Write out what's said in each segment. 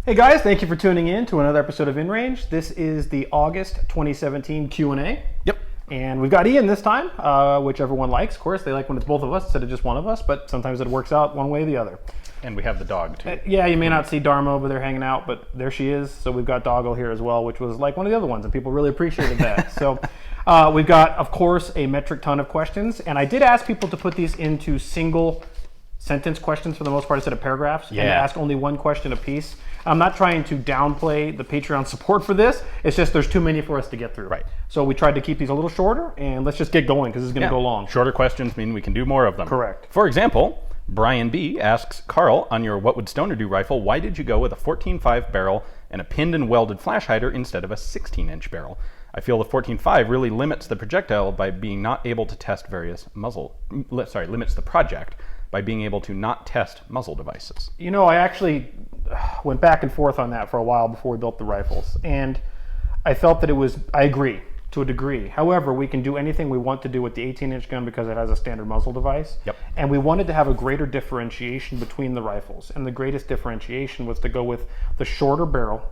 Hey guys, thank you for tuning in to another episode of In Range. This is the August 2017 Q&A. Yep. And we've got Ian this time, which everyone likes. Of course, they like when it's both of us instead of just one of us, but sometimes it works out one way or the other. And we have the dog too. Yeah, you may not see Dharma over there hanging out, but there she is. So we've got Doggo here as well, which was like one of the other ones, and people really appreciated that. So we've got, of course, a metric ton of questions. And I did ask people to put these into single sentence questions for the most part instead of paragraphs, and ask only one question apiece. I'm not trying to downplay the Patreon support for this. It's just there's too many for us to get through. Right. So we tried to keep these a little shorter, and let's just get going because it's going to go long. Shorter questions mean we can do more of them. Correct. For example, Brian B asks, Karl, on your What Would Stoner Do rifle, why did you go with a 14.5 barrel and a pinned and welded flash hider instead of a 16-inch barrel? I feel the 14.5 really limits the projectile by being not able to test various limits the project by being able to not test muzzle devices. You know, I actually went back and forth on that for a while before we built the rifles, and I felt that I agree to a degree. However, we can do anything we want to do with the 18-inch gun because it has a standard muzzle device. Yep. And we wanted to have a greater differentiation between the rifles, and the greatest differentiation was to go with the shorter barrel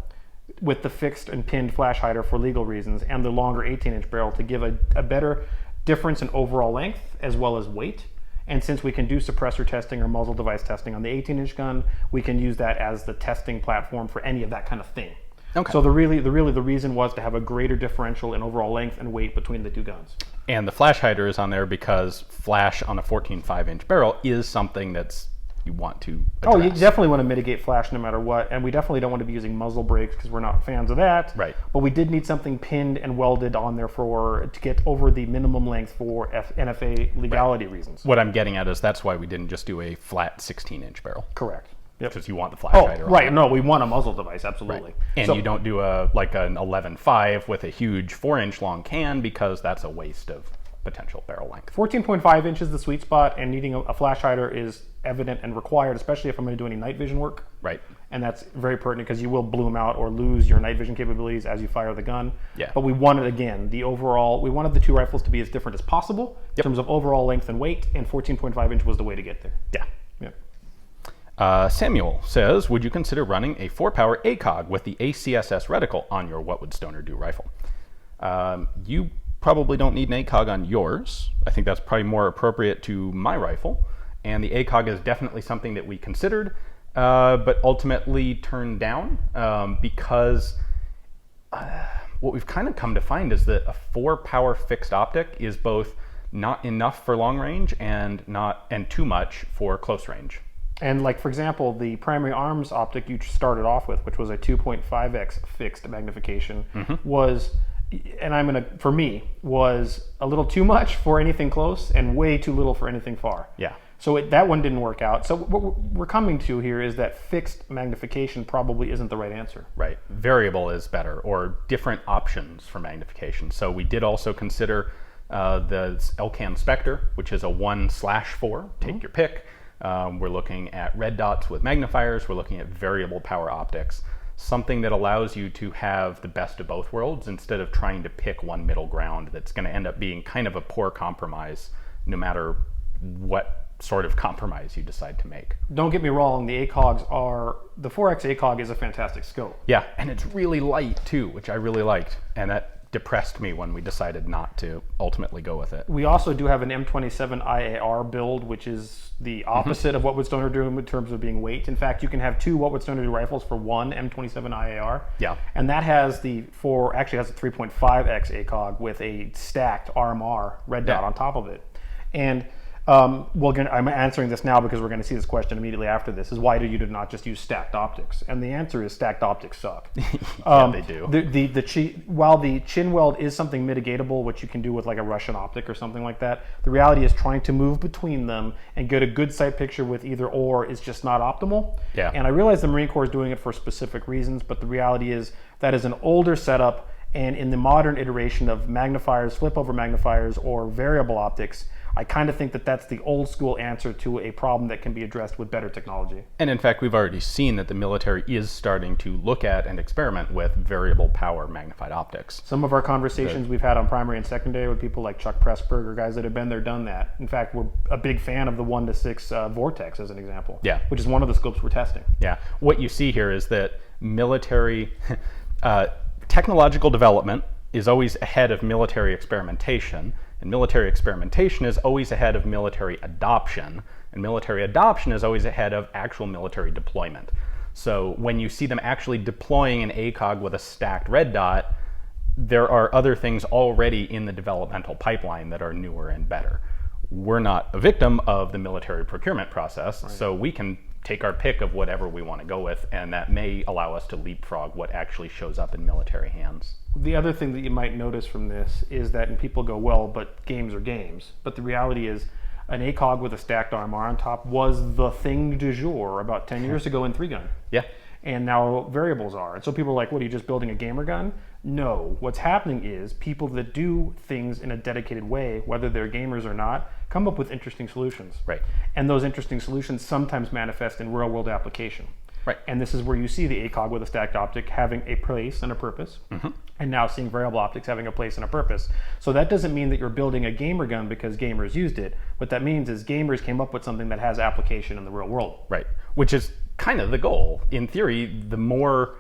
with the fixed and pinned flash hider for legal reasons, and the longer 18-inch barrel to give a better difference in overall length as well as weight. And since we can do suppressor testing or muzzle device testing on the 18-inch gun, we can use that as the testing platform for any of that kind of thing. Okay. So the reason was to have a greater differential in overall length and weight between the two guns. And the flash hider is on there because flash on a 14.5-inch barrel is something that's you want to address. Oh, you definitely want to mitigate flash no matter what, and we definitely don't want to be using muzzle brakes because we're not fans of that. Right. But we did need something pinned and welded on there to get over the minimum length for NFA legality reasons. What I'm getting at is that's why we didn't just do a flat 16-inch barrel. Correct. Yep. Because you want the flash hider on right. there. No, we want a muzzle device, absolutely. Right. And you don't do an 11.5 with a huge 4-inch long can because that's a waste of potential barrel length. 14.5 inches is the sweet spot, and needing a flash hider is evident and required, especially if I'm going to do any night vision work. Right. And that's very pertinent because you will bloom out or lose your night vision capabilities as you fire the gun. Yeah. But we wanted, again, we wanted the two rifles to be as different as possible in terms of overall length and weight, and 14.5 inch was the way to get there. Yeah. Yeah. Samuel says, would you consider running a 4-power ACOG with the ACSS reticle on your What Would Stoner Do rifle? You probably don't need an ACOG on yours. I think that's probably more appropriate to my rifle. And the ACOG is definitely something that we considered, but ultimately turned down because what we've kind of come to find is that a 4-power fixed optic is both not enough for long range and too much for close range. And like, for example, the primary arms optic you started off with, which was a 2.5x fixed magnification, was a little too much for anything close and way too little for anything far. Yeah. So that one didn't work out. So what we're coming to here is that fixed magnification probably isn't the right answer. Right. Variable is better, or different options for magnification. So we did also consider the Elcan Spectre, which is a 1/4. Take your pick. We're looking at red dots with magnifiers. We're looking at variable power optics. Something that allows you to have the best of both worlds instead of trying to pick one middle ground that's going to end up being kind of a poor compromise no matter what sort of compromise you decide to make. Don't get me wrong, the 4X ACOG is a fantastic scope. Yeah, and it's really light too, which I really liked, and that depressed me when we decided not to ultimately go with it. We also do have an M27 IAR build, which is the opposite of What Would Stoner Do in terms of being weight. In fact, you can have two What Would Stoner Do rifles for one M27 IAR. Yeah. And that has has a 3.5x ACOG with a stacked RMR red dot on top of it. And I'm answering this now because we're going to see this question immediately after this, is why do you not just use stacked optics? And the answer is stacked optics suck. Yeah, they do. While the chin weld is something mitigatable, which you can do with like a Russian optic or something like that, the reality is trying to move between them and get a good sight picture with either or is just not optimal. Yeah. And I realize the Marine Corps is doing it for specific reasons, but the reality is that is an older setup, and in the modern iteration of magnifiers, flip over magnifiers, or variable optics, I kind of think that that's the old school answer to a problem that can be addressed with better technology. And in fact, we've already seen that the military is starting to look at and experiment with variable power magnified optics. Some of our conversations we've had on primary and secondary with people like Chuck Pressburger, guys that have been there, done that. In fact, we're a big fan of the 1:6 Vortex as an example, yeah, which is one of the scopes we're testing. Yeah. What you see here is that military technological development is always ahead of military experimentation, and military experimentation is always ahead of military adoption, and military adoption is always ahead of actual military deployment. So when you see them actually deploying an ACOG with a stacked red dot, there are other things already in the developmental pipeline that are newer and better. We're not a victim of the military procurement process, right. So we can take our pick of whatever we want to go with, and that may allow us to leapfrog what actually shows up in military hands. The other thing that you might notice from this is that, and people go, well, but games are games. But the reality is an ACOG with a stacked RMR on top was the thing du jour about 10 years ago in 3-gun. Yeah. And now variables are. And so people are like, what, are you just building a gamer gun? No. What's happening is people that do things in a dedicated way, whether they're gamers or not, come up with interesting solutions. Right. And those interesting solutions sometimes manifest in real-world application. Right. And this is where you see the ACOG with a stacked optic having a place and a purpose, and now seeing variable optics having a place and a purpose. So that doesn't mean that you're building a gamer gun because gamers used it. What that means is gamers came up with something that has application in the real world. Right. Which is kind of the goal. In theory, the more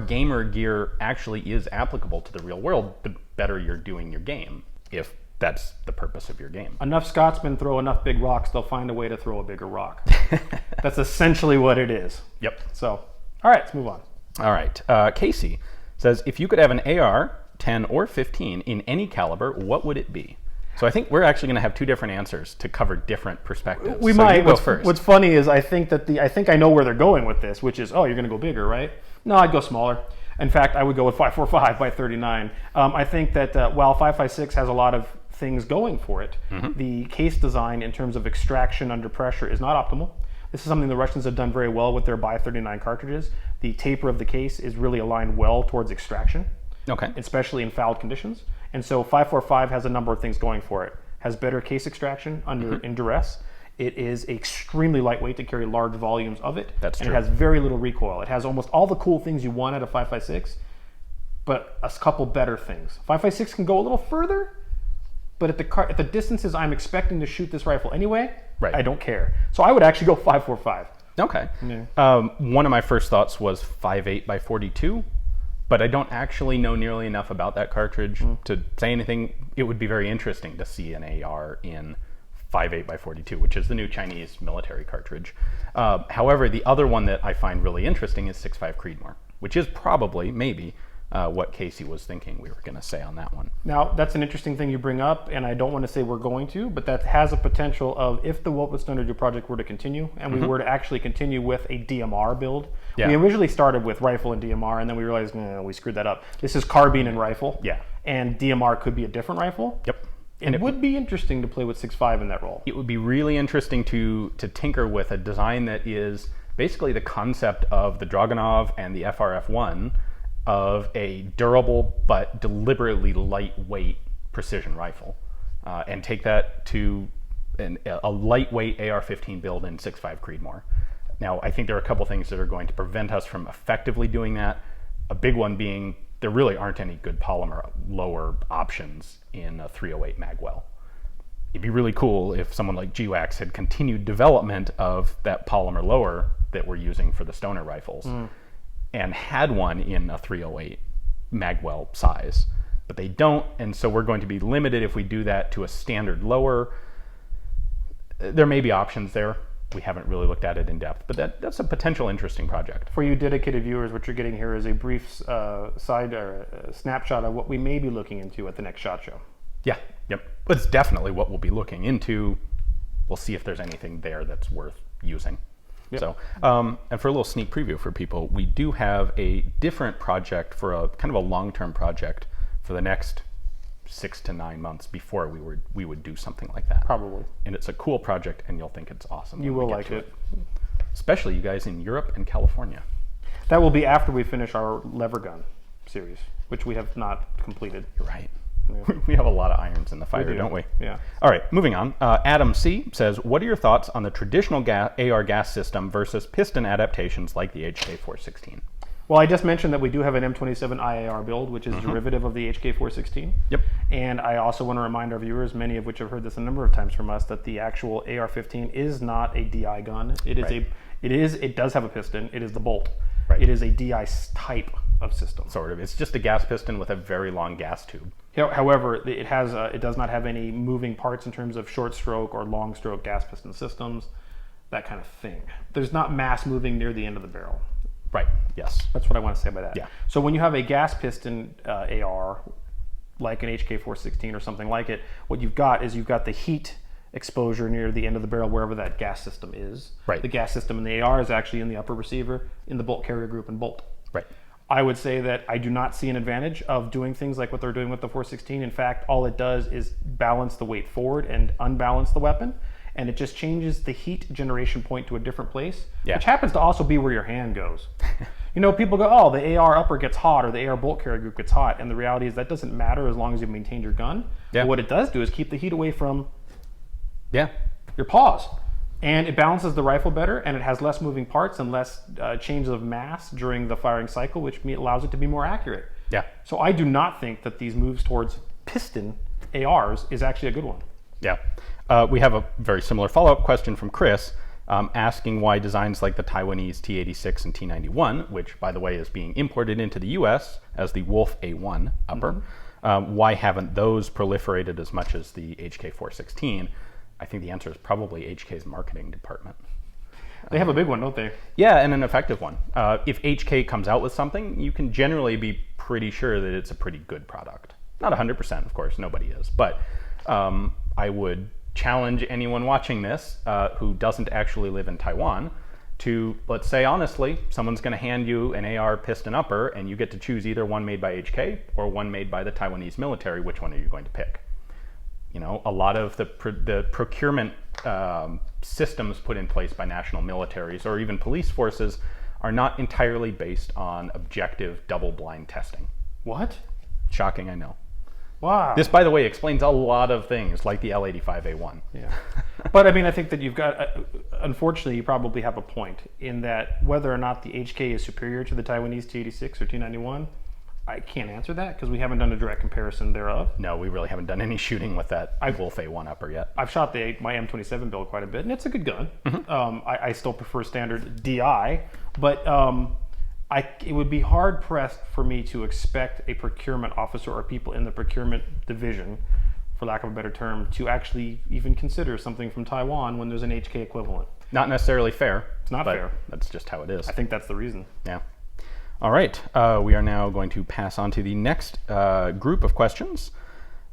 gamer gear actually is applicable to the real world, the better you're doing your game, if that's the purpose of your game. Enough Scotsmen throw enough big rocks, they'll find a way to throw a bigger rock. That's essentially what it is. Yep. So, all right, let's move on. All right. Casey says, if you could have an AR, 10 or 15 in any caliber, what would it be? So I think we're actually going to have two different answers to cover different perspectives. We so might. You go first. What's funny is I think I know where they're going with this, which is, oh, you're going to go bigger, right? No, I'd go smaller. In fact, I would go with 5.45 by 39. I think that while 5.56 has a lot of things going for it, the case design in terms of extraction under pressure is not optimal. This is something the Russians have done very well with their by 39 cartridges. The taper of the case is really aligned well towards extraction, especially in fouled conditions. And so 5.45 has a number of things going for it. Has better case extraction in duress. It is extremely lightweight to carry large volumes of it. That's true. And it has very little recoil. It has almost all the cool things you want out of 5.56, but a couple better things. 5.56 can go a little further, but at the distances I'm expecting to shoot this rifle anyway, I don't care. So I would actually go 5.45. Okay. Yeah. One of my first thoughts was 5.8 by 42, but I don't actually know nearly enough about that cartridge to say anything. It would be very interesting to see an AR in 5.8 by 42, which is the new Chinese military cartridge. However, the other one that I find really interesting is 6.5 Creedmoor, which is probably, maybe, what Casey was thinking we were going to say on that one. Now, that's an interesting thing you bring up, and I don't want to say we're going to, but that has a potential of, if the What Would Stoner Do project were to continue, and we were to actually continue with a DMR build. Yeah. We originally started with rifle and DMR, and then we realized, no, we screwed that up. This is carbine and rifle, and DMR could be a different rifle. Yep. And it would be interesting to play with 6.5 in that role. It would be really interesting to tinker with a design that is basically the concept of the Dragunov and the FRF-1 of a durable but deliberately lightweight precision rifle, and take that to a lightweight AR-15 build in 6.5 Creedmoor. Now, I think there are a couple things that are going to prevent us from effectively doing that. A big one being there really aren't any good polymer lower options in a 308 magwell. It'd be really cool if someone like GWAX had continued development of that polymer lower that we're using for the Stoner rifles and had one in a 308 magwell size, but they don't, and so we're going to be limited if we do that to a standard lower. There may be options there. We haven't really looked at it in depth, but that's a potential interesting project. For you dedicated viewers, what you're getting here is a brief snapshot of what we may be looking into at the next SHOT Show. Yeah, yep. It's definitely what we'll be looking into. We'll see if there's anything there that's worth using. Yep. So, and for a little sneak preview for people, we do have a different project for a kind of a long-term project for the next 6 to 9 months before we would do something like that. Probably. And it's a cool project, and you'll think it's awesome. You will like it. Especially you guys in Europe and California. That will be after we finish our lever gun series, which we have not completed. You're right. Yeah. We have a lot of irons in the fire, don't we? Yeah. All right, moving on. Adam C. says, what are your thoughts on the traditional AR gas system versus piston adaptations like the HK416? Well, I just mentioned that we do have an M27 IAR build, which is derivative of the HK416. Yep. And I also want to remind our viewers, many of which have heard this a number of times from us, that the actual AR-15 is not a DI gun. It is it does have a piston. It is the bolt. Right. Right. It is a DI type of system. Sort of. It's just a gas piston with a very long gas tube. However, it does not have any moving parts in terms of short stroke or long stroke gas piston systems, that kind of thing. There's not mass moving near the end of the barrel. Right. Yes. That's what I want to say by that. Yeah. So when you have a gas piston AR, like an HK416 or something like it, what you've got is the heat exposure near the end of the barrel, wherever that gas system is. Right. The gas system in the AR is actually in the upper receiver, in the bolt carrier group and bolt. Right. I would say that I do not see an advantage of doing things like what they're doing with the 416. In fact, all it does is balance the weight forward and unbalance the weapon, and it just changes the heat generation point to a different place, which happens to also be where your hand goes. You know, people go, oh, the AR upper gets hot or the AR bolt carrier group gets hot, and the reality is that doesn't matter as long as you maintain your gun. Yeah. But what it does do is keep the heat away from Yeah. your paws. And it balances the rifle better, and it has less moving parts and less changes of mass during the firing cycle, which allows it to be more accurate. Yeah. So I do not think that these moves towards piston ARs is actually a good one. Yeah. We have a very similar follow-up question from Chris, asking why designs like the Taiwanese T-86 and T-91, which, by the way, is being imported into the U.S. as the Wolf A1 upper, why haven't those proliferated as much as the HK416? I think the answer is probably HK's marketing department. They have a big one, don't they? Yeah, and an effective one. If HK comes out with something, you can generally be pretty sure that it's a pretty good product. Not 100%, of course, nobody is. But I would challenge anyone watching this who doesn't actually live in Taiwan to, let's say honestly, someone's going to hand you an AR piston upper and you get to choose either one made by HK or one made by the Taiwanese military. Which one are you going to pick? You know, a lot of the procurement systems put in place by national militaries or even police forces are not entirely based on objective double-blind testing. What? Shocking, I know. Wow. This, by the way, explains a lot of things, like the L85A1. Yeah. But I mean, I think that you've got, unfortunately, you probably have a point in that whether or not the HK is superior to the Taiwanese T-86 or T-91, I can't answer that because we haven't done a direct comparison thereof. No, we really haven't done any shooting with that Wolf A1 upper yet. I've shot my M27 build quite a bit, and it's a good gun. I still prefer standard DI, but it would be hard pressed for me to expect a procurement officer or people in the procurement division, for lack of a better term, to actually even consider something from Taiwan when there's an HK equivalent. Not necessarily fair. It's not fair. That's just how it is. I think that's the reason. Yeah. All right. We are now going to pass on to the next group of questions.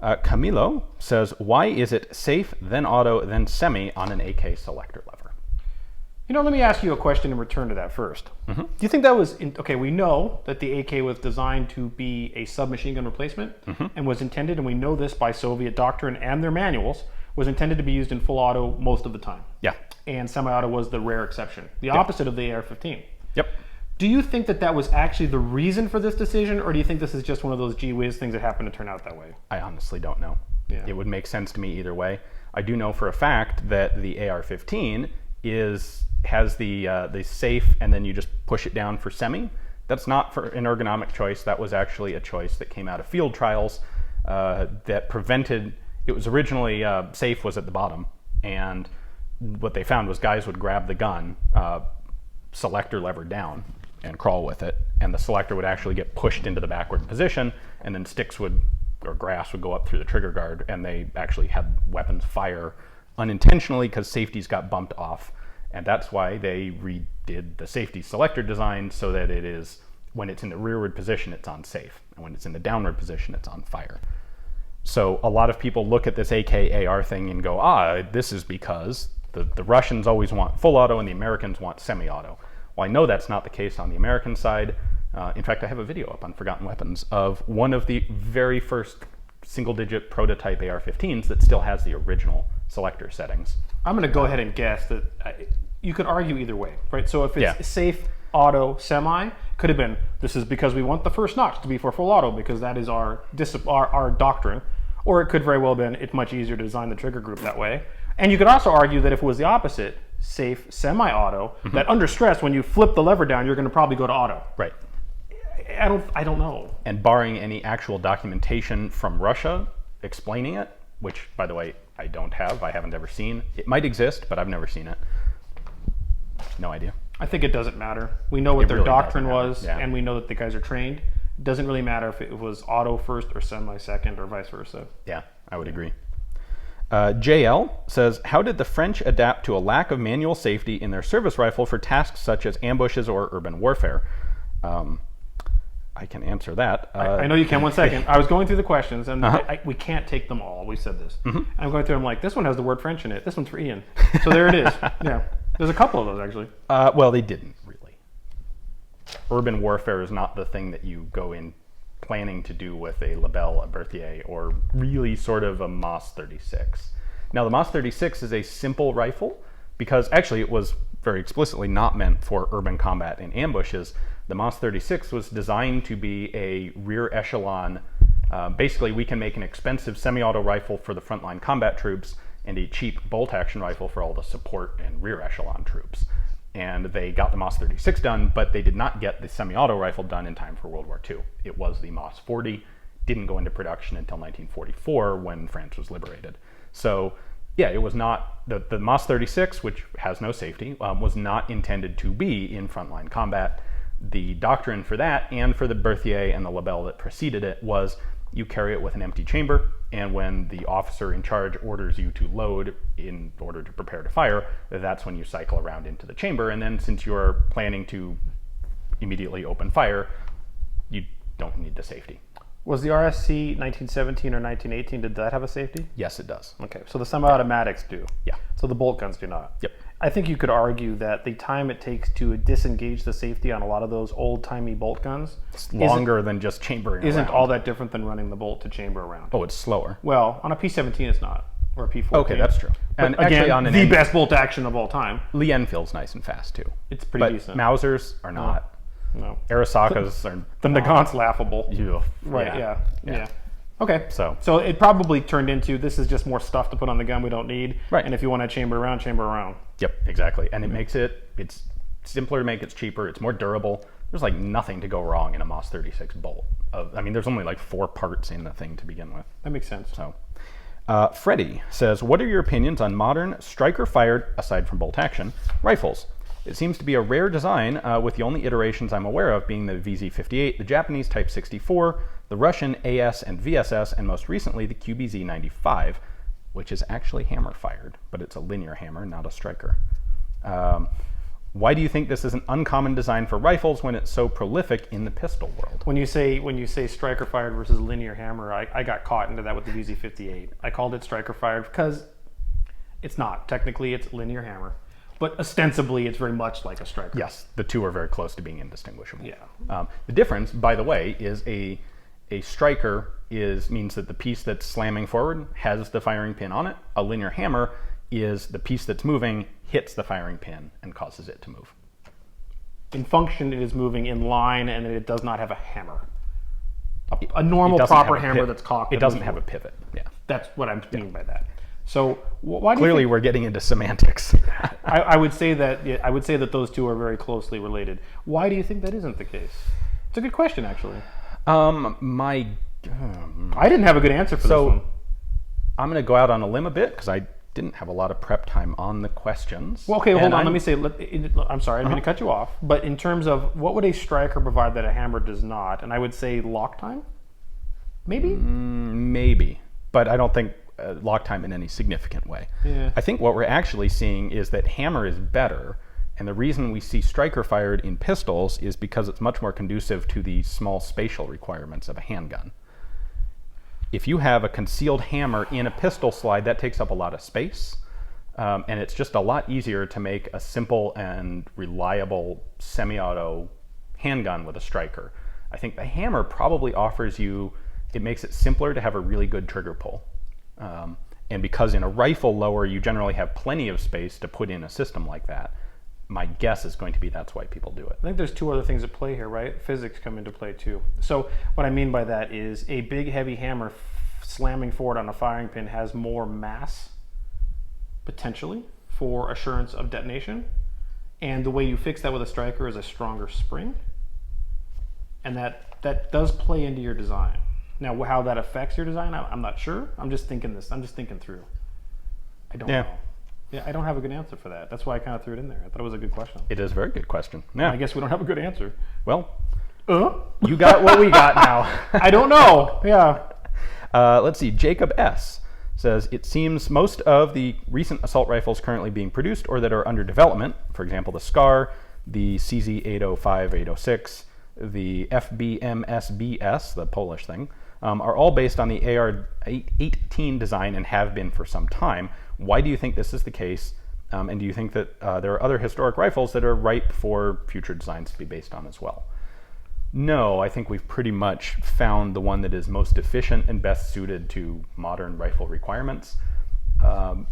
Camilo says, why is it safe, then auto, then semi on an AK selector lever? You know, let me ask you a question in return to that first. Do you think that was, okay, we know that the AK was designed to be a submachine gun replacement and was intended, and we know this by Soviet doctrine and their manuals, was intended to be used in full auto most of the time. Yeah. And semi-auto was the rare exception, the opposite of the AR-15. Yep. Do you think that that was actually the reason for this decision, or do you think this is just one of those gee whiz things that happen to turn out that way? I honestly don't know. Yeah. It would make sense to me either way. I do know for a fact that the AR-15 has the safe, and then you just push it down for semi. That's not for an ergonomic choice. That was actually a choice that came out of field trials that prevented. It was originally safe was at the bottom, and what they found was guys would grab the gun, selector lever down, and crawl with it, and the selector would actually get pushed into the backward position, and then sticks or grass would go up through the trigger guard, and they actually had weapons fire unintentionally because safeties got bumped off. And that's why they redid the safety selector design so that it is, when it's in the rearward position, it's on safe, and when it's in the downward position, it's on fire. So a lot of people look at this AK-AR thing and go, this is because the Russians always want full auto and the Americans want semi-auto. Well, I know that's not the case on the American side. In fact, I have a video up on Forgotten Weapons of one of the very first single-digit prototype AR-15s that still has the original selector settings. I'm going to go ahead and guess that you could argue either way, right? So if it's Yeah. safe, auto, semi, could have been, this is because we want the first notch to be for full auto because that is our doctrine. Or it could very well have been, it's much easier to design the trigger group that way. And you could also argue that if it was the opposite, safe, semi-auto, that under stress, when you flip the lever down, you're going to probably go to auto. Right. I don't know. And barring any actual documentation from Russia explaining it, which, by the way, I don't have, I haven't ever seen. It might exist, but I've never seen it. No idea. I think it doesn't matter. We know what It their really doctrine doesn't matter, was, yeah. and we know that the guys are trained. It doesn't really matter if it was auto first or semi second or vice versa. Yeah, I would agree. JL says, how did the French adapt to a lack of manual safety in their service rifle for tasks such as ambushes or urban warfare? I can answer that. I know you can. 1 second. I was going through the questions, and we can't take them all. We said this. I'm going through. I'm like, this one has the word French in it. This one's for Ian. So there it is. Yeah. There's a couple of those, actually. Well, they didn't, really. Urban warfare is not the thing that you go in planning to do with a Lebel, a Berthier, or really sort of a Moss 36. Now, the Moss 36 is a simple rifle because actually it was very explicitly not meant for urban combat and ambushes. The Moss 36 was designed to be a rear echelon. Basically, we can make an expensive semi-auto rifle for the frontline combat troops and a cheap bolt-action rifle for all the support and rear echelon troops. And they got the Moss 36 done, but they did not get the semi-auto rifle done in time for World War II. It was the Moss 40, didn't go into production until 1944 when France was liberated. So yeah, it was not, the Moss 36, which has no safety, was not intended to be in frontline combat. The doctrine for that and for the Berthier and the Lebel that preceded it was you carry it with an empty chamber, and when the officer in charge orders you to load in order to prepare to fire, that's when you cycle around into the chamber. And then since you're planning to immediately open fire, you don't need the safety. Was the RSC 1917 or 1918, did that have a safety? Yes, it does. Okay, so the semi-automatics do. Yeah. So the bolt guns do not. Yep. I think you could argue that the time it takes to disengage the safety on a lot of those old-timey bolt guns It's longer than just chambering isn't around. all that different than running the bolt to chamber around. Oh, it's slower. Well, on a P17 it's not, or a P14. Okay, that's true. But And again, actually on the best bolt action of all time. Lee Enfield's nice and fast too. It's pretty But decent. Mausers are not. No. Arisakas are. The Nagant's laughable. Ugh. Right, yeah. Okay, So it probably turned into, this is just more stuff to put on the gun we don't need. Right. And if you want to chamber around, chamber around. Yep, exactly. And it makes it's simpler to make, it's cheaper, it's more durable. There's like nothing to go wrong in a Moss 36 bolt. I mean, there's only like 4 parts in the thing to begin with. That makes sense. So, Freddie says, what are your opinions on modern striker-fired, aside from bolt action, rifles? It seems to be a rare design, with the only iterations I'm aware of being the VZ58, the Japanese Type 64, the Russian AS and VSS, and most recently the QBZ95, which is actually hammer-fired, but it's a linear hammer, not a striker. Why do you think this is an uncommon design for rifles when it's so prolific in the pistol world? When you say striker fired versus linear hammer, I got caught into that with the VZ58. I called it striker fired because it's not. Technically, it's linear hammer, but ostensibly, it's very much like a striker. Yes, the two are very close to being indistinguishable. Yeah. The difference, by the way, is a striker means that the piece that's slamming forward has the firing pin on it. A linear hammer is the piece that's moving hits the firing pin and causes it to move. In function, it is moving in line, and it does not have a hammer. A normal proper hammer that's cocked. It doesn't have a pivot. Yeah. That's what I'm meaning by that. So why do Clearly, you think, we're getting into semantics. I would say that those two are very closely related. Why do you think that isn't the case? It's a good question, actually. I didn't have a good answer for this one. I'm going to go out on a limb a bit because I didn't have a lot of prep time on the questions. Well, okay, hold on. Let me say. I'm sorry, I didn't mean to cut you off. But in terms of what would a striker provide that a hammer does not, and I would say lock time, maybe. Maybe, but I don't think lock time in any significant way. Yeah. I think what we're actually seeing is that hammer is better, and the reason we see striker fired in pistols is because it's much more conducive to the small spatial requirements of a handgun. If you have a concealed hammer in a pistol slide, that takes up a lot of space, and it's just a lot easier to make a simple and reliable semi-auto handgun with a striker. I think the hammer probably offers you, it makes it simpler to have a really good trigger pull. And because in a rifle lower, you generally have plenty of space to put in a system like that, my guess is going to be that's why people do it. I think there's two other things at play here, right? Physics come into play too. So what I mean by that is a big heavy hammer slamming forward on a firing pin has more mass, potentially, for assurance of detonation. And the way you fix that with a striker is a stronger spring. And that does play into your design. Now, how that affects your design, I'm not sure. I'm just thinking through. I don't know. Yeah, I don't have a good answer for that. That's why I kind of threw it in there. I thought it was a good question. It is a very good question. Yeah. I guess we don't have a good answer. Well, you got what we got now. I don't know. Yeah. Let's see. Jacob S. says, it seems most of the recent assault rifles currently being produced or that are under development, for example, the SCAR, the CZ805, 806, the FBMSBS, the Polish thing, are all based on the AR-18 design and have been for some time. Why do you think this is the case? And do you think that there are other historic rifles that are ripe for future designs to be based on as well? No, I think we've pretty much found the one that is most efficient and best suited to modern rifle requirements.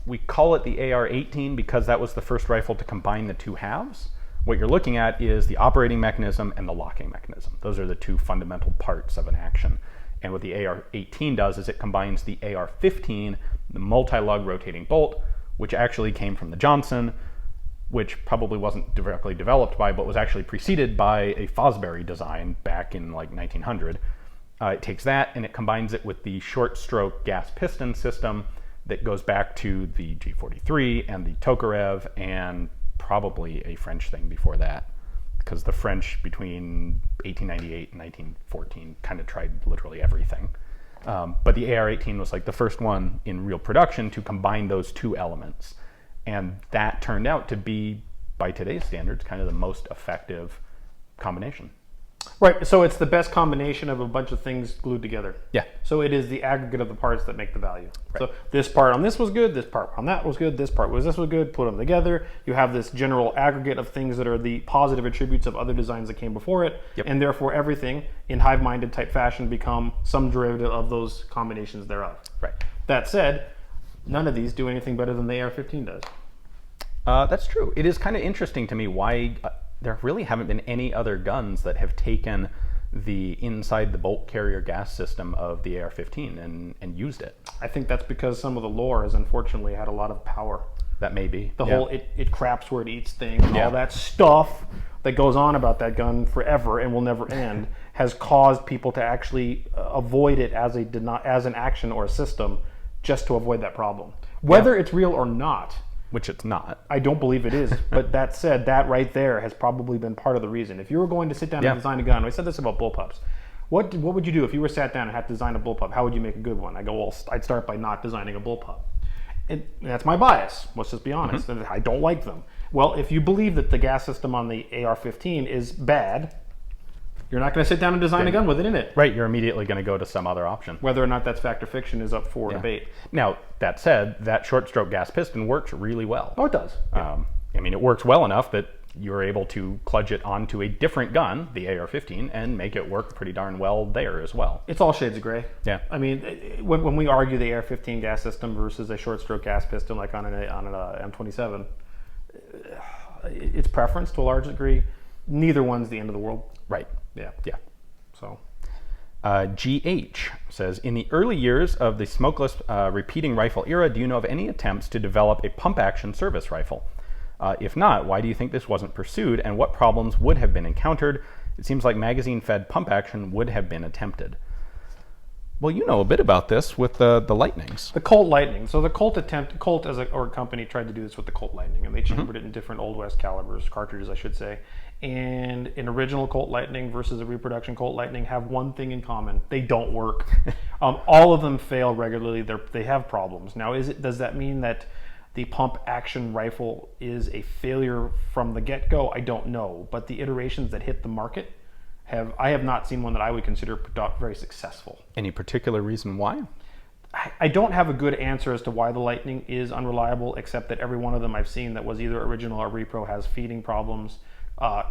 We call it the AR-18 because that was the first rifle to combine the two halves. What you're looking at is the operating mechanism and the locking mechanism. Those are the two fundamental parts of an action. And what the AR-18 does is it combines the AR-15, the multi-lug rotating bolt, which actually came from the Johnson, which probably wasn't directly developed by, but was actually preceded by a Fosbury design back in like 1900. It takes that and it combines it with the short stroke gas piston system that goes back to the G43 and the Tokarev and probably a French thing before that, because the French between 1898 and 1914 kind of tried literally everything. But the AR-18 was like the first one in real production to combine those two elements. And that turned out to be, by today's standards, kind of the most effective combination. Right, so it's the best combination of a bunch of things glued together. Yeah. So it is the aggregate of the parts that make the value. Right. So this part on this was good, this part on that was good, this was good, put them together. You have this general aggregate of things that are the positive attributes of other designs that came before it, Yep. and therefore everything in hive-minded type fashion become some derivative of those combinations thereof. Right. That said, none of these do anything better than the AR-15 does. That's true. It is kind of interesting to me why there really haven't been any other guns that have taken the inside the bolt carrier gas system of the AR-15 and used it. I think that's because some of the lore has unfortunately had a lot of power. That may be. The Yeah. whole it craps where it eats thing and Yeah. all that stuff that goes on about that gun forever and will never end has caused people to actually avoid it as an action or a system just to avoid that problem. Whether it's real or not, Which it's not. I don't believe it is. But that said, that right there has probably been part of the reason. If you were going to sit down Yeah. and design a gun, I said this about bullpups. What would you do if you were sat down and had to design a bullpup? How would you make a good one? I go, well, I'd start by not designing a bullpup. And that's my bias. Let's just be honest. And I don't like them. Well, if you believe that the gas system on the AR-15 is bad, you're not going to sit down and design a gun with it in it. Right, you're immediately going to go to some other option. Whether or not that's fact or fiction is up for Yeah. debate. Now, that said, that short stroke gas piston works really well. Oh, it does. I mean, it works well enough that you're able to kludge it onto a different gun, the AR-15, and make it work pretty darn well there as well. It's all shades of gray. Yeah. I mean, when we argue the AR-15 gas system versus a short stroke gas piston like on an M27, it's preference to a large degree. Neither one's the end of the world. Right. Yeah. Yeah. So GH says, in the early years of the smokeless repeating rifle era, do you know of any attempts to develop a pump action service rifle? If not, why do you think this wasn't pursued, and what problems would have been encountered? It seems like magazine-fed pump action would have been attempted. Well, you know a bit about this with the Lightnings. the Colt Lightning. So the Colt as a company tried to do this with the Colt Lightning, and they chambered it in different Old West calibers, cartridges, I should say. And an original Colt Lightning versus a reproduction Colt Lightning have one thing in common: they don't work. All of them fail regularly. They have problems. Now, does that mean that the pump action rifle is a failure from the get-go? I don't know, but the iterations that hit the market I have not seen one that I would consider very successful. Any particular reason why? I don't have a good answer as to why the Lightning is unreliable, except that every one of them I've seen that was either original or repro has feeding problems,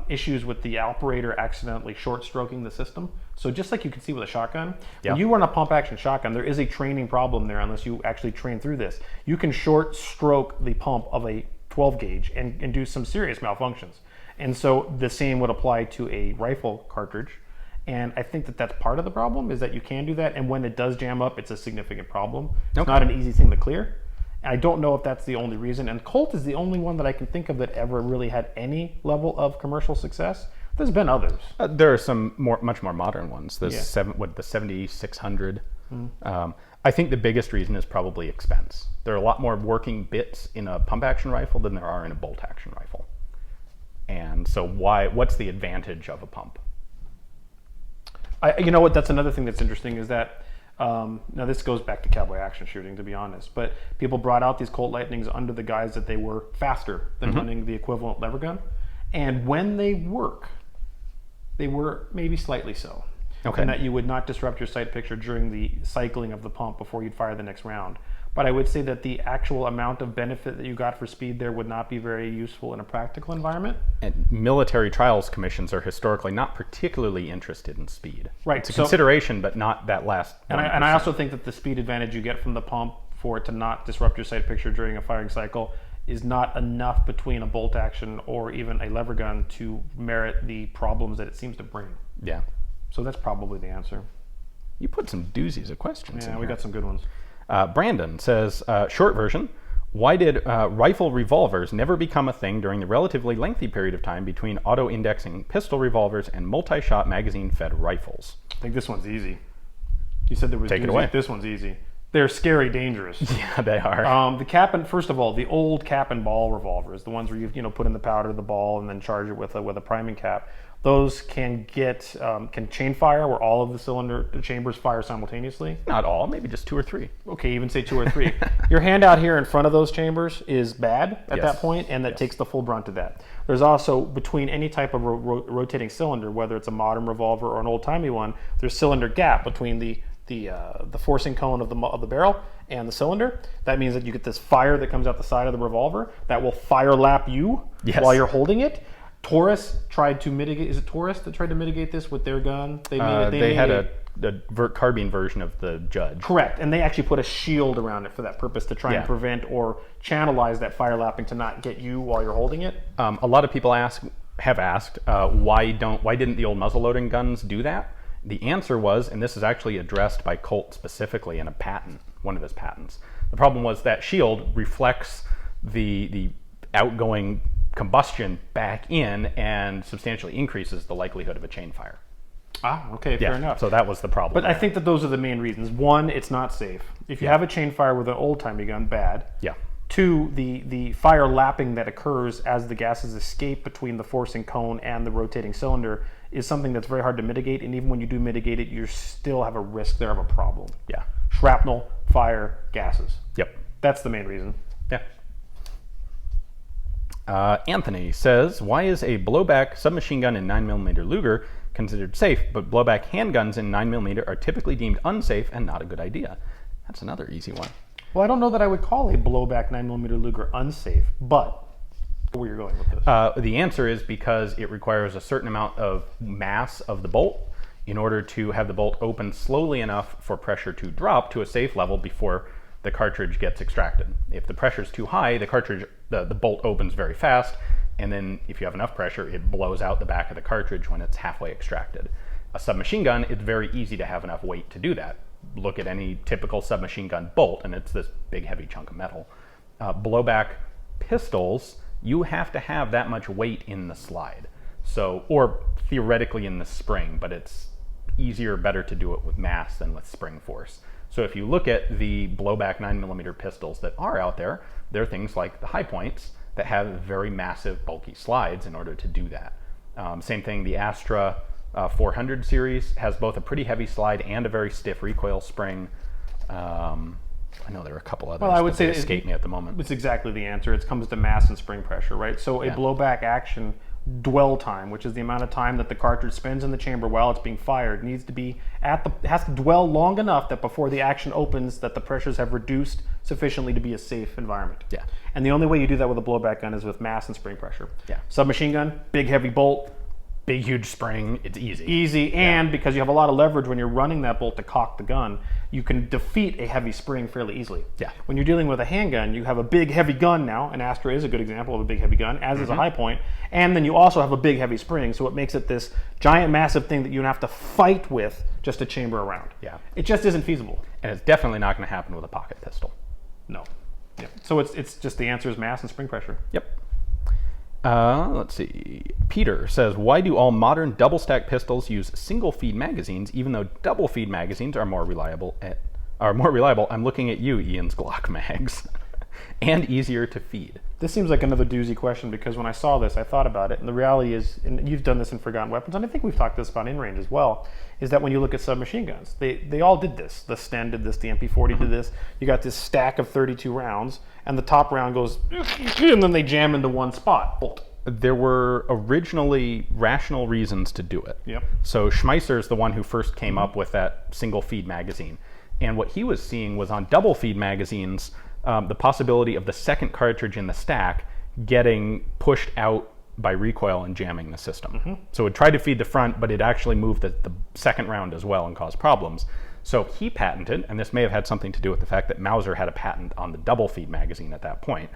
issues with the operator accidentally short stroking the system. So just like you can see with a shotgun, Yeah. when you run a pump action shotgun, there is a training problem there unless you actually train through this. You can short stroke the pump of a 12 gauge and do some serious malfunctions. And so the same would apply to a rifle cartridge. And I think that that's part of the problem, is that you can do that. And when it does jam up, it's a significant problem. It's Okay. not an easy thing to clear. I don't know if that's the only reason. And Colt is the only one that I can think of that ever really had any level of commercial success. There's been others. There are some much more modern ones. The Yeah. the 7600. I think the biggest reason is probably expense. There are a lot more working bits in a pump action rifle than there are in a bolt action rifle. And so what's the advantage of a pump? You know what? That's another thing that's interesting is that now this goes back to cowboy action shooting, to be honest. But people brought out these Colt Lightnings under the guise that they were faster than running the equivalent lever gun, and when they work, they were maybe slightly so. Okay. And that you would not disrupt your sight picture during the cycling of the pump before you'd fire the next round. But I would say that the actual amount of benefit that you got for speed there would not be very useful in a practical environment. And military trials commissions are historically not particularly interested in speed. Right. It's a consideration, but not that last 1%. And I also think that the speed advantage you get from the pump for it to not disrupt your sight picture during a firing cycle is not enough between a bolt action or even a lever gun to merit the problems that it seems to bring. Yeah. So that's probably the answer. You put some doozies of questions in Yeah, we here. got some good ones. Brandon says, short version, why did rifle revolvers never become a thing during the relatively lengthy period of time between auto-indexing pistol revolvers and multi-shot magazine-fed rifles? I think this one's easy. You said there was Take it doozies. away. This one's easy. They're scary dangerous. Yeah, they are. The cap and first of all, the old cap and ball revolvers, the ones where you put in the powder, the ball, and then charge it with a priming cap. Those can get can chain fire where all of the cylinder chambers fire simultaneously. Not all, maybe just 2 or 3. Okay, even say 2 or 3. Your handout here in front of those chambers is bad at Yes. that point, and that takes the full brunt of that. There's also, between any type of rotating cylinder, whether it's a modern revolver or an old-timey one, there's cylinder gap between the forcing cone of the barrel and the cylinder. That means that you get this fire that comes out the side of the revolver that will fire lap you while you're holding it. Taurus tried to mitigate. Is it Taurus that tried to mitigate this with their gun? They had a carbine version of the Judge. Correct, and they actually put a shield around it for that purpose to try and prevent or channelize that fire lapping to not get you while you're holding it. A lot of people have asked why didn't the old muzzle-loading guns do that? The answer was, and this is actually addressed by Colt specifically in a patent, one of his patents. The problem was that shield reflects the outgoing combustion back in and substantially increases the likelihood of a chain fire. Okay, fair enough. So that was the problem. But I think that those are the main reasons. One, it's not safe. If you have a chain fire with an old-timey gun, bad. Yeah. 2, the fire lapping that occurs as the gases escape between the forcing cone and the rotating cylinder is something that's very hard to mitigate, and even when you do mitigate it, you still have a risk there of a problem. Yeah. Shrapnel, fire, gases. Yep. That's the main reason. Yeah. Anthony says, why is a blowback submachine gun in 9mm Luger considered safe, but blowback handguns in 9mm are typically deemed unsafe and not a good idea? That's another easy one. Well, I don't know that I would call a blowback 9mm Luger unsafe, but where you're going with this? The answer is because it requires a certain amount of mass of the bolt in order to have the bolt open slowly enough for pressure to drop to a safe level before the cartridge gets extracted. If the pressure is too high, the bolt opens very fast, and then if you have enough pressure, it blows out the back of the cartridge when it's halfway extracted. A submachine gun, it's very easy to have enough weight to do that. Look at any typical submachine gun bolt, and it's this big, heavy chunk of metal. Blowback pistols, you have to have that much weight in the slide. So, or theoretically in the spring, but it's easier, better to do it with mass than with spring force. So if you look at the blowback 9mm pistols that are out there, there are things like the high points that have very massive, bulky slides in order to do that. Same thing, the Astra 400 series has both a pretty heavy slide and a very stiff recoil spring. I know there are a couple others, Well, I would say they escape me at the moment. It's exactly the answer. It comes to mass and spring pressure, right? So a blowback action dwell time, which is the amount of time that the cartridge spends in the chamber while it's being fired, needs to be has to dwell long enough that before the action opens, that the pressures have reduced sufficiently to be a safe environment. Yeah. And the only way you do that with a blowback gun is with mass and spring pressure. Yeah. Submachine gun, big heavy bolt, Big, huge spring, it's easy. easy, and because you have a lot of leverage when you're running that bolt to cock the gun, you can defeat a heavy spring fairly easily. Yeah. When you're dealing with a handgun, you have a big heavy gun now, and Astra is a good example of a big heavy gun, as is a high point, and then you also have a big heavy spring, so it makes it this giant massive thing that you have to fight with just to chamber around. Yeah. It just isn't feasible. And it's definitely not going to happen with a pocket pistol. No. Yeah. So it's just the answer is mass and spring pressure. Yep. Let's see. Peter says, why do all modern double-stack pistols use single-feed magazines, even though double-feed magazines are more reliable? I'm looking at you, Ian's Glock mags, and easier to feed. This seems like another doozy question, because when I saw this, I thought about it, and the reality is, and you've done this in Forgotten Weapons, and I think we've talked this about in range as well, is that when you look at submachine guns, they all did this. The Sten did this, the MP40 did this. You got this stack of 32 rounds, and the top round goes, and then they jam into one spot. There were originally rational reasons to do it. Yep. So Schmeisser is the one who first came up with that single feed magazine. And what he was seeing was on double feed magazines, the possibility of the second cartridge in the stack getting pushed out by recoil and jamming the system. So it tried to feed the front, but it actually moved the second round as well and caused problems. So he patented, and this may have had something to do with the fact that Mauser had a patent on the double feed magazine at that point.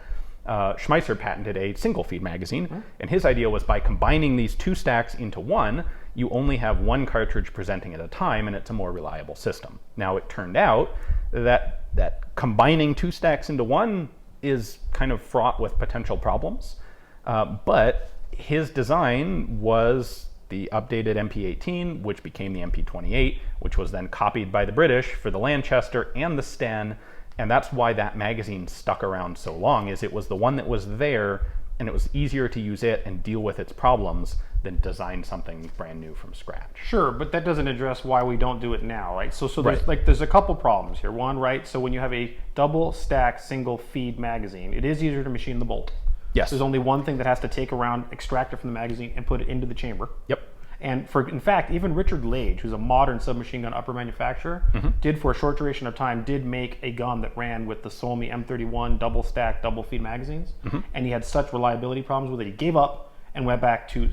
Schmeisser patented a single feed magazine, and his idea was by combining these two stacks into one, you only have one cartridge presenting at a time, and it's a more reliable system. Now, it turned out that combining two stacks into one is kind of fraught with potential problems, but his design was the updated MP18, which became the MP28, which was then copied by the British for the Lanchester and the Sten, and that's why that magazine stuck around so long, is it was the one that was there, and it was easier to use it and deal with its problems than design something brand new from scratch. Sure, but that doesn't address why we don't do it now, right? So there's a couple problems here. One, right, so when you have a double stack single feed magazine, it is easier to machine the bolt. Yes. There's only one thing that has to take around, extract it from the magazine, and put it into the chamber. Yep. And in fact, even Richard Lage, who's a modern submachine gun upper manufacturer, did for a short duration of time, did make a gun that ran with the Suomi M31 double stack, double feed magazines. And he had such reliability problems with it, he gave up and went back to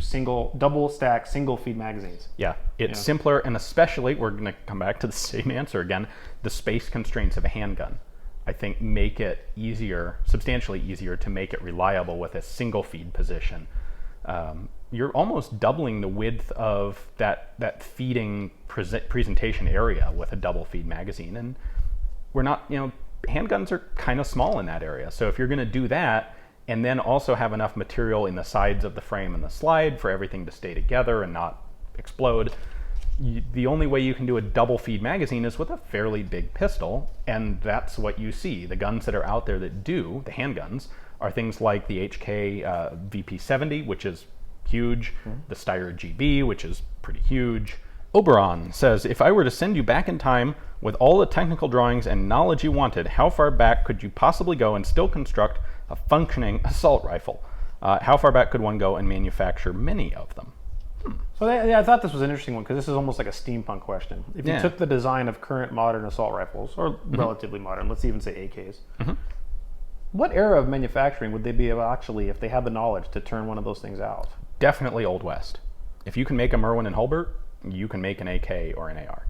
double stack, single feed magazines. Yeah, it's simpler, and especially, we're gonna come back to the same answer again, the space constraints of a handgun, I think, make it easier, substantially easier, to make it reliable with a single feed position. You're almost doubling the width of that feeding presentation area with a double feed magazine, and we're not, handguns are kind of small in that area. So if you're going to do that and then also have enough material in the sides of the frame and the slide for everything to stay together and not explode, the only way you can do a double feed magazine is with a fairly big pistol, and that's what you see. The guns that are out there that do, the handguns, are things like the HK VP70, which is huge, the Steyr GB, which is pretty huge. Oberon says, if I were to send you back in time with all the technical drawings and knowledge you wanted, how far back could you possibly go and still construct a functioning assault rifle? How far back could one go and manufacture many of them? So I thought this was an interesting one, because this is almost like a steampunk question. If you took the design of current modern assault rifles, or relatively modern, let's even say AKs, what era of manufacturing would they be actually, if they had the knowledge, to turn one of those things out? Definitely Old West. If you can make a Merwin and Hulbert, you can make an AK or an AR.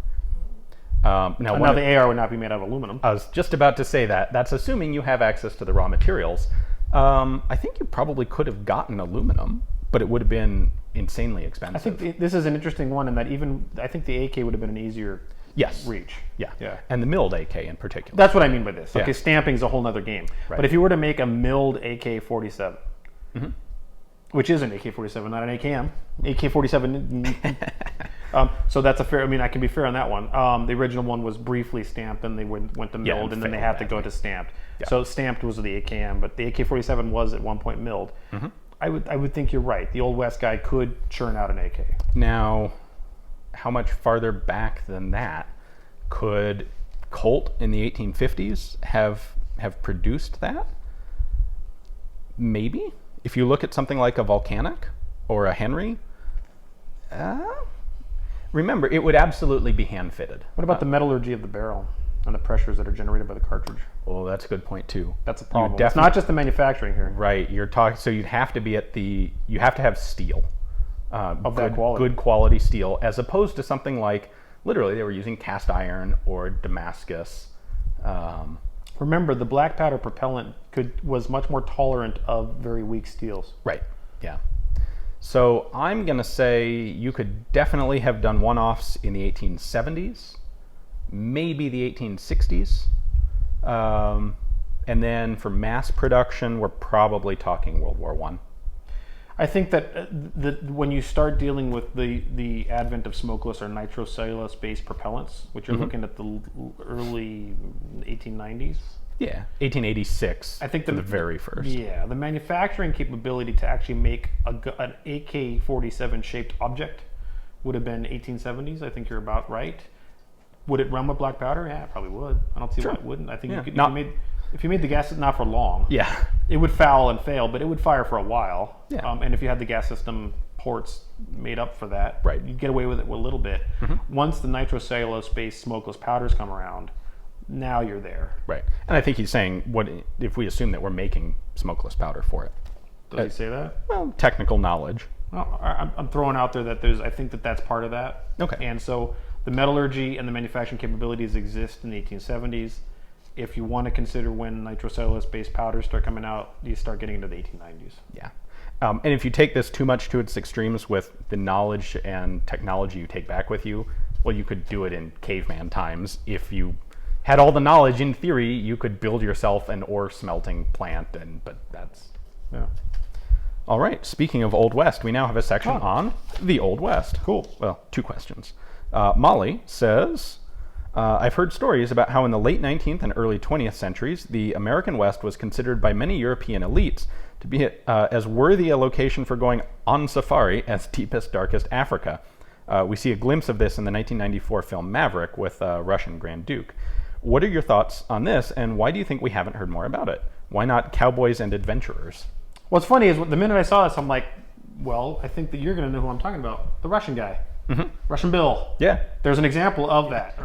Now the AR would not be made out of aluminum. I was just about to say that. That's assuming you have access to the raw materials. I think you probably could have gotten aluminum, but it would have been insanely expensive. I think this is an interesting one, in that I think the AK would have been an easier reach. Yeah. And the milled AK in particular. That's what I mean by this. Yeah. Okay, stamping is a whole nother game. Right. But if you were to make a milled AK-47, which is an AK-47, not an AKM, AK-47. So that's a fair. I mean, I can be fair on that one. The original one was briefly stamped, and they went to milled, and then they had to go to stamped. Yeah. So stamped was the AKM, but the AK-47 was at one point milled. I would think you're right. The Old West guy could churn out an AK. Now, how much farther back than that could Colt in the 1850s have produced that? Maybe. If you look at something like a Volcanic or a Henry, remember, it would absolutely be hand-fitted. What about the metallurgy of the barrel and the pressures that are generated by the cartridge? Oh, that's a good point too. That's a problem. It's not just the manufacturing here. Right. You're talking. So you'd have to be you have to have steel of that quality. Good quality steel, as opposed to something like, literally, they were using cast iron or Damascus. Remember, the black powder propellant was much more tolerant of very weak steels. Right. Yeah. So I'm going to say you could definitely have done one-offs in the 1870s, maybe the 1860s. And then for mass production, we're probably talking World War I. I think that when you start dealing with the advent of smokeless or nitrocellulose-based propellants, which you're looking at the early 1890s. Yeah, 1886. I think the very first. Yeah, the manufacturing capability to actually make an AK-47 shaped object would have been 1870s. I think you're about right. Would it run with black powder? Yeah, it probably would. I don't see why it wouldn't. I think you could, if you made the gas, not for long. Yeah. It would foul and fail, but it would fire for a while. Yeah. And if you had the gas system ports made up for that, right, you'd get away with it a little bit. Once the nitrocellulose-based smokeless powders come around, now you're there. Right. And I think he's saying, what if we assume that we're making smokeless powder for it? Does he say that? Well, technical knowledge. Well, I'm throwing out there that I think that's part of that. Okay. And so the metallurgy and the manufacturing capabilities exist in the 1870s. If you want to consider when nitrocellulose-based powders start coming out, you start getting into the 1890s. Yeah. And if you take this too much to its extremes with the knowledge and technology you take back with you, well, you could do it in caveman times. If you had all the knowledge, in theory, you could build yourself an ore smelting plant, but that's... Yeah. All right, speaking of Old West, we now have a section on the Old West. Cool. Well, 2 questions. Molly says, I've heard stories about how in the late 19th and early 20th centuries, the American West was considered by many European elites to be as worthy a location for going on safari as deepest, darkest Africa. We see a glimpse of this in the 1994 film Maverick with Russian Grand Duke. What are your thoughts on this, and why do you think we haven't heard more about it? Why not cowboys and adventurers? What's funny is the minute I saw this, I'm like, well, I think that you're going to know who I'm talking about. The Russian guy. Russian Bill. Yeah. There's an example of that.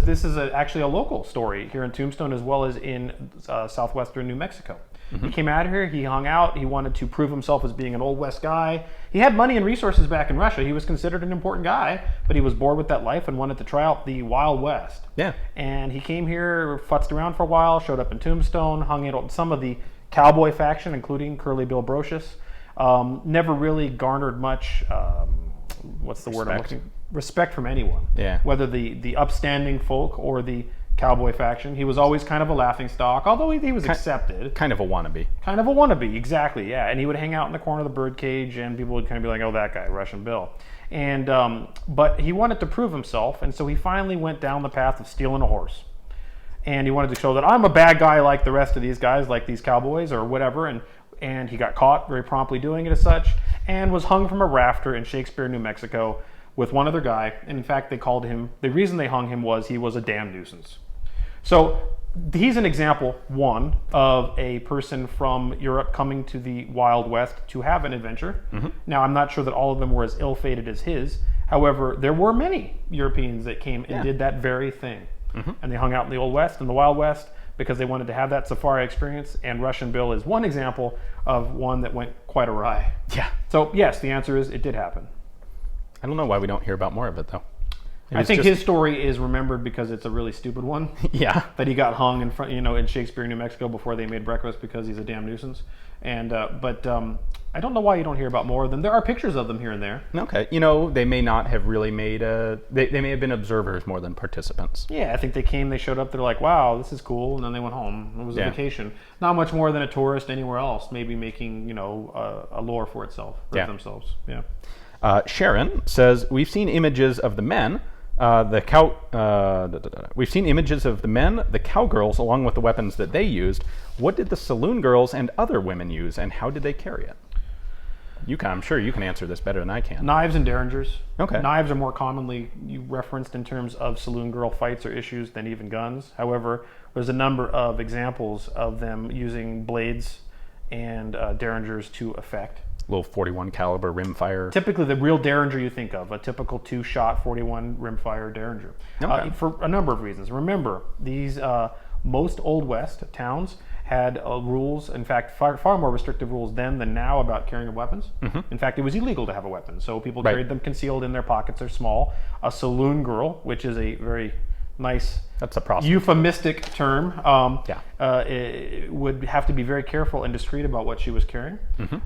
This is actually a local story here in Tombstone as well as in southwestern New Mexico. He came out here, he hung out, he wanted to prove himself as being an Old West guy. He had money and resources back in Russia. He was considered an important guy, but he was bored with that life and wanted to try out the Wild West. Yeah. And he came here, futzed around for a while, showed up in Tombstone, hung out with some of the cowboy faction, including Curly Bill Brocious. Never really garnered much... what's the word I'm looking for? Respect from anyone. Yeah. Whether the upstanding folk or the cowboy faction. He was always kind of a laughingstock, although he was accepted. Kind of a wannabe. Kind of a wannabe, exactly, yeah. And he would hang out in the corner of the birdcage, and people would kind of be like, oh, that guy, Russian Bill. And but he wanted to prove himself, and so he finally went down the path of stealing a horse. And he wanted to show that I'm a bad guy like the rest of these guys, like these cowboys or whatever, and he got caught very promptly doing it as such, and was hung from a rafter in Shakespeare, New Mexico, with one other guy. And in fact, they called him, the reason they hung him was he was a damn nuisance. So he's an example, one, of a person from Europe coming to the Wild West to have an adventure. Now, I'm not sure that all of them were as ill-fated as his. However, there were many Europeans that came and did that very thing. And they hung out in the Old West and the Wild West because they wanted to have that safari experience, and Russian Bill is one example of one that went quite awry. Yeah. So yes, the answer is it did happen. I don't know why we don't hear about more of it, though. I think his story is remembered because it's a really stupid one. Yeah. That he got hung in front, in Shakespeare, New Mexico, before they made breakfast because he's a damn nuisance. And but I don't know why you don't hear about more of them. There are pictures of them here and there. Okay. They may not have really made they may have been observers more than participants. Yeah, I think they came, they showed up, they're like, wow, this is cool, and then they went home. It was a vacation. Not much more than a tourist anywhere else, maybe making, a lore for itself, for themselves. Yeah. Sharon says, we've seen images of the men, we've seen images of the men, the cowgirls, along with the weapons that they used. What did the saloon girls and other women use, and how did they carry it? I'm sure you can answer this better than I can. Knives and derringers. Okay. Knives are more commonly referenced in terms of saloon girl fights or issues than even guns. However, there's a number of examples of them using blades and derringers to effect. Little 41 caliber rimfire. Typically, the real derringer you think of, a typical 2-shot 41 rimfire derringer. Okay. For a number of reasons. Remember, these most Old West towns had rules, in fact, far more restrictive rules then than now about carrying of weapons. In fact, it was illegal to have a weapon, so people carried them concealed in their pockets or small. A saloon girl, which is a very nice, that's a process. Euphemistic term, it would have to be very careful and discreet about what she was carrying.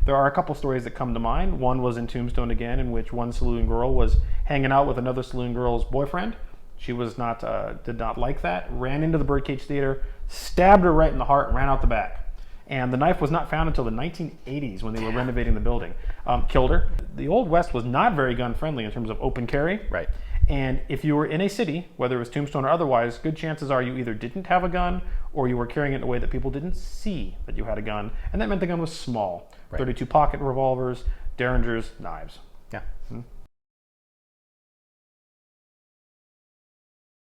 There are a couple stories that come to mind. One was in Tombstone again, in which one saloon girl was hanging out with another saloon girl's boyfriend. She was did not like that, ran into the Birdcage Theater, stabbed her right in the heart, and ran out the back. And the knife was not found until the 1980s when they were renovating the building. Killed her. The Old West was not very gun friendly in terms of open carry. Right. And if you were in a city, whether it was Tombstone or otherwise, good chances are you either didn't have a gun or you were carrying it in a way that people didn't see that you had a gun. And that meant the gun was small. Right. 32 pocket revolvers, Derringers, knives. Yeah.